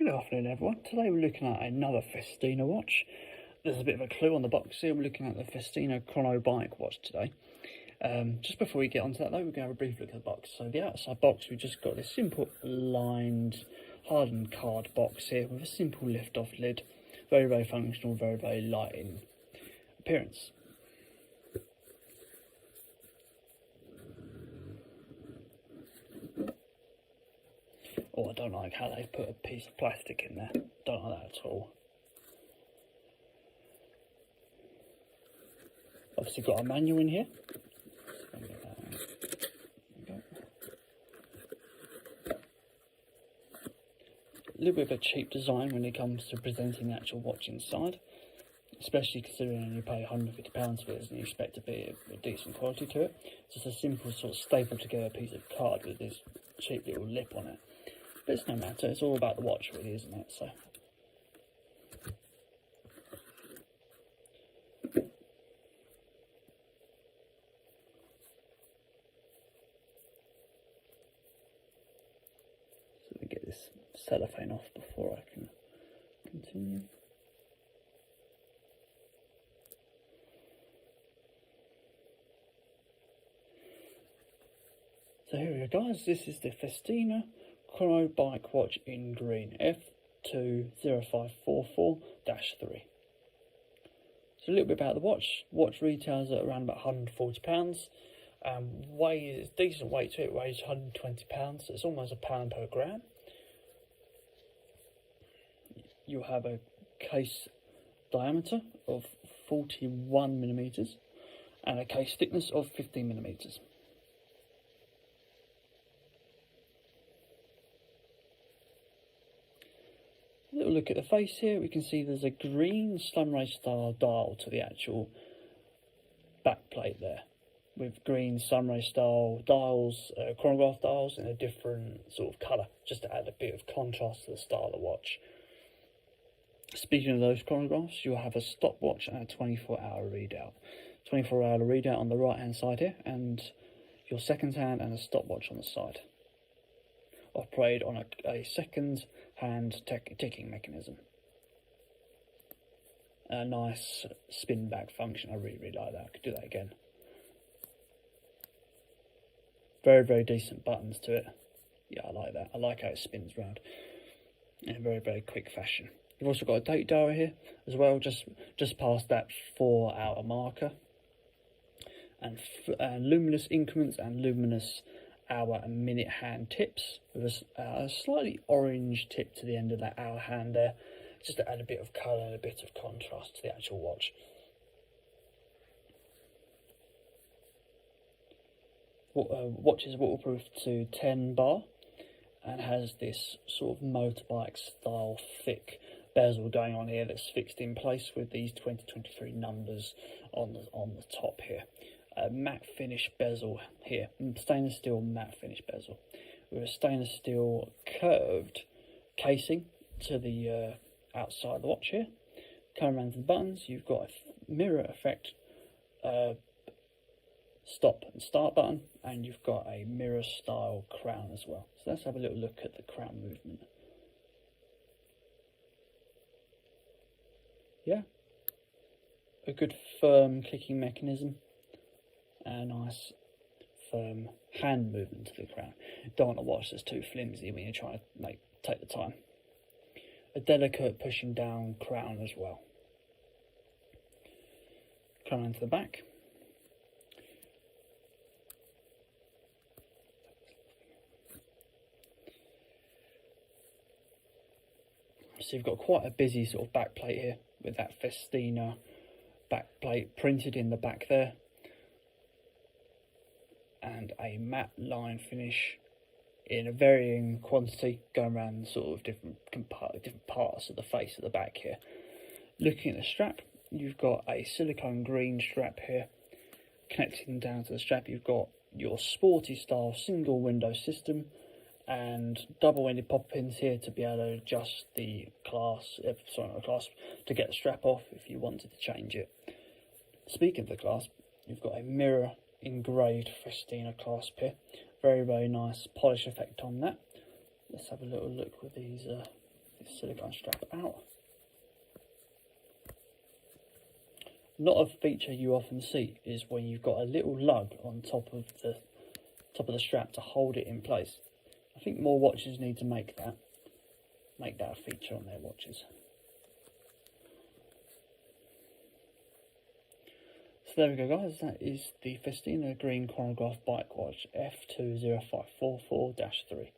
Good afternoon everyone. Today we're looking at another Festina watch. There's a bit of a clue on the box here. We're looking at the Festina Chrono Bike watch today. Just before we get onto that though, we're going to have a brief look at the box. So the outside box, we've just got this simple lined hardened card box here with a simple lift off lid. Very, very functional, very, very light in appearance. Oh, I don't like how they've put a piece of plastic in there. Don't like that at all. Obviously got a manual in here. A little bit of a cheap design when it comes to presenting the actual watch inside, especially considering you pay £150 for this and you expect to be a decent quality to it. It's just a simple sort of stapled together piece of card with this cheap little lip on it. But it's no matter, it's all about the watch really, isn't it? So let me get this cellophane off before I can continue. So here we go guys, this is the Festina Chrono Bike watch in green, F20544-3. So a little bit about the watch. Watch retails at around about £140. Weighs decent weight to it, weighs £120, so it's almost £1 per gram. You'll have a case diameter of 41mm and a case thickness of 15mm. Little look at the face here, we can see there's a green sunray style dial to the actual back plate there, with green sunray style dials, chronograph dials in a different sort of colour, just to add a bit of contrast to the style of the watch. Speaking of those chronographs, you'll have a stopwatch and a 24-hour readout. 24-hour readout on the right hand side here, and your seconds hand and a stopwatch on the side. Operated on a second hand ticking mechanism. A nice spin back function, I really like that. I could do that again. Very, very decent buttons to it. Yeah, I like that. I like how it spins round in a very, very quick fashion. You've also got a date dial here as well, just past that 4-hour marker. And luminous increments and luminous hour and minute hand tips with a slightly orange tip to the end of that hour hand there, just to add a bit of colour and a bit of contrast to the actual watch. Watch is waterproof to 10 bar and has this sort of motorbike style thick bezel going on here that's fixed in place with these 2023 numbers on the top here. A matte finish bezel here, stainless steel matte finish bezel with a stainless steel curved casing to the outside of the watch here. Coming around to the buttons, you've got a mirror effect stop and start button, and you've got a mirror style crown as well. So let's have a little look at the crown movement. Yeah, a good firm clicking mechanism. A nice firm hand movement to the crown. Don't want a watch that's too flimsy when you're trying to take the time. A delicate pushing down crown as well. Come on to the back. So you've got quite a busy sort of back plate here with that Festina back plate printed in the back there. And a matte line finish in a varying quantity going around sort of different parts of the face of the back here. Looking at the strap, you've got a silicone green strap here. Connecting down to the strap, you've got your sporty style single window system and double-ended pop pins here to be able to adjust the clasp to get the strap off if you wanted to change it. Speaking of the clasp, you've got a mirror engraved Festina clasp here. Very, very nice polish effect on that. Let's have a little look with these this silicone strap out. Not a feature you often see is when you've got a little lug on top of the strap to hold it in place. I think more watches need to make that a feature on their watches. So there we go, guys. That is the Festina Green Chronograph Bike Watch F20544-3.